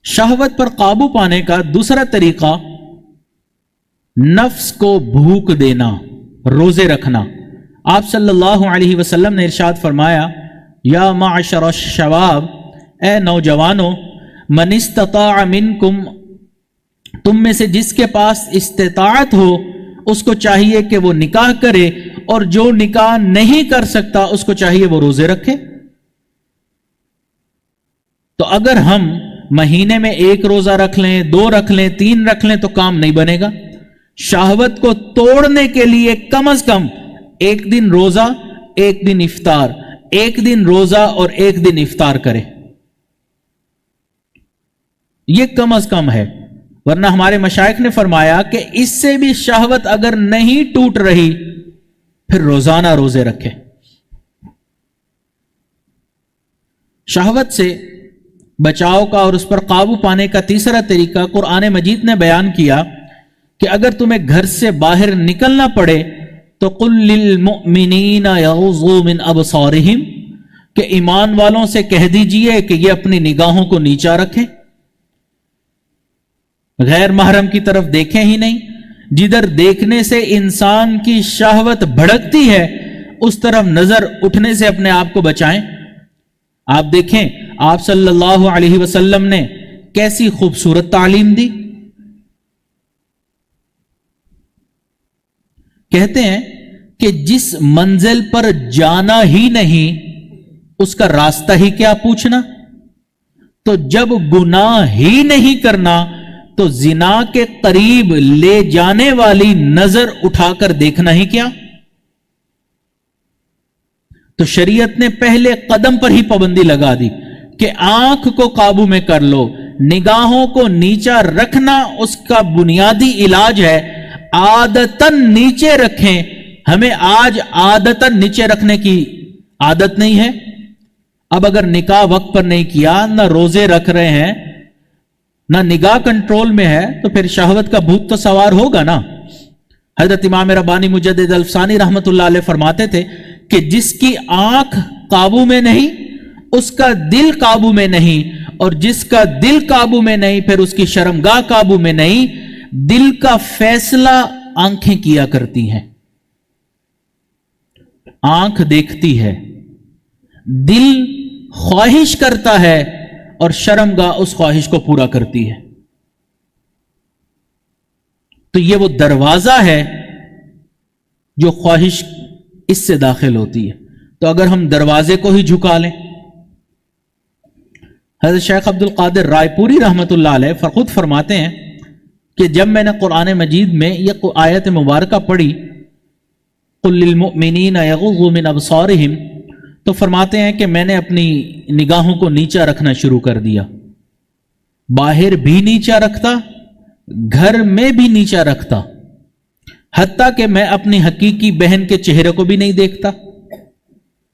शहवत पर काबू पाने का दूसरा तरीका नफ्स को भूख देना, रोजे रखना। आप सल्लल्लाहु अलैहि वसल्लम ने इरशाद फरमाया, या माशर शबाब, ए नौजवानों, मन इस्तता मिनकुम, तुम में से जिसके पास इस्तिताअत हो उसको चाहिए कि वो निकाह करे, और जो निकाह नहीं कर सकता उसको चाहिए वो रोजे रखे। तो अगर हम महीने में 1 रोजा रख लें, 2 रख लें, 3 रख लें तो काम नहीं बनेगा। शहवत को तोड़ने के लिए कम से कम 1 दिन रोजा, 1 दिन इफ्तार, 1 दिन रोजा और 1 दिन इफ्तार करे, यह कम से कम है। वरना हमारे मशाइख ने फरमाया कि इससे भी शहवत अगर नहीं टूट रही फिर रोजाना रोजे रखे। शहवत से बचाव का और उस पर काबू पाने का तीसरा तरीका कुरान मजीद ने बयान किया कि अगर तुम्हें घर से बाहर निकलना पड़े तो कुल लिल मुमिनीना यग़ुज़्ज़ू मिन अबसारिहिम, कि ईमान वालों से कह दीजिए कि ये अपनी निगाहों को नीचा रखें, गैर महरम की तरफ देखें ही नहीं। जिधर देखने से इंसान की शहवत भड़कती है उस तरफ नजर उठने से अपने आप को बचाएं। आप देखें आप सल्लल्लाहु अलैहि वसल्लम ने कैसी खूबसूरत तालीम दी। कहते हैं कि जिस मंजिल पर जाना ही नहीं उसका रास्ता ही क्या पूछना, तो जब गुनाह ही नहीं करना तो जिना के करीब ले जाने वाली नजर उठाकर देखना ही क्या। तो शरीयत ने पहले कदम पर ही पाबंदी लगा दी कि आंख को काबू में कर लो, निगाहों को नीचा रखना उसका बुनियादी इलाज है। आदतन नीचे रखें, हमें आज आदतन नीचे रखने की आदत नहीं है। अब अगर निकाह वक्त पर नहीं किया, ना रोजे रख रहे हैं, ना निगाह कंट्रोल में है, तो फिर शहवत का भूत तो सवार होगा ना। हजरत इमाम रब्बानी मुजद्दिद अल्फसानी रहमतुल्लाह अलैह फरमाते थे कि जिसकी आंख काबू में नहीं उसका दिल काबू में नहीं, और जिसका दिल काबू में नहीं फिर उसकी शर्मगाह काबू में नहीं। दिल का फैसला आंखें किया करती हैं, आंख देखती है, दिल ख्वाहिश करता है और शर्मगाह उस ख्वाहिश को पूरा करती है। तो ये वो दरवाजा है जो ख्वाहिश इससे दाखिल होती है। तो अगर हम दरवाजे को ही झुका लें, हज़रत शेख अब्दुल कादिर रायपुरी रहमतुल्लाह अलैह खुद फरमाते हैं कि जब मैंने कुरान मजीद में यह आयत मुबारक पढ़ी, कुल लिल मुमिनीना यग़ुज़्ज़ू मिन अबसारिहिम, तो फरमाते हैं कि मैंने अपनी निगाहों को नीचा रखना शुरू कर दिया। बाहर भी नीचा रखता, घर में भी नीचा रखता, हत्ता कि मैं अपनी हकीकी बहन के चेहरे को भी नहीं देखता।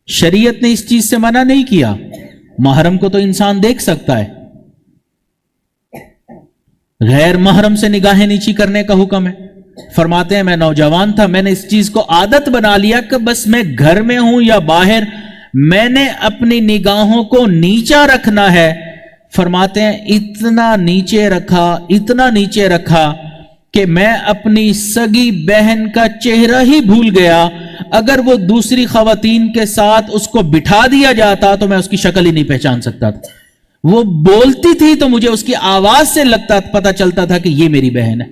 शरीयत ने इस चीज से मना नहीं किया, महरम को तो इंसान देख सकता है, गैर महरम से निगाहें नीची करने का हुक्म है। फरमाते हैं मैं नौजवान था, मैंने इस चीज को आदत बना लिया कि बस मैं घर में हूं या बाहर, मैंने अपनी निगाहों को नीचा रखना है। फरमाते हैं इतना नीचे रखा, इतना नीचे रखा कि मैं अपनी सगी बहन का चेहरा ही भूल गया। अगर वो दूसरी खवातीन के साथ उसको बिठा दिया जाता तो मैं उसकी शक्ल ही नहीं पहचान सकता था। वो बोलती थी तो मुझे उसकी आवाज से पता चलता था कि ये मेरी बहन है।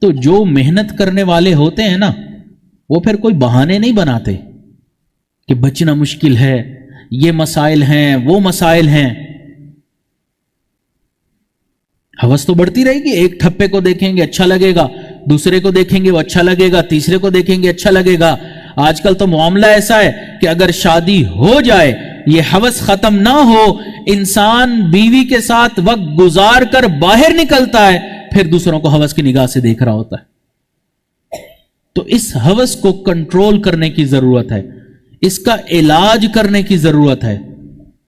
तो जो मेहनत करने वाले होते हैं ना, वो फिर कोई बहाने नहीं बनाते कि बचना मुश्किल है, ये मसाइल हैं, वो मसाइल हैं। हवस तो बढ़ती रहेगी, एक ठप्पे को देखेंगे अच्छा लगेगा, दूसरे को देखेंगे वो अच्छा लगेगा, तीसरे को देखेंगे अच्छा लगेगा। आजकल तो मामला ऐसा है कि अगर शादी हो जाए, ये हवस खत्म ना हो, इंसान बीवी के साथ वक्त गुजार कर बाहर निकलता है, फिर दूसरों को हवस की निगाह से देख रहा होता है। तो इस हवस को कंट्रोल करने की जरूरत है, इसका इलाज करने की जरूरत है।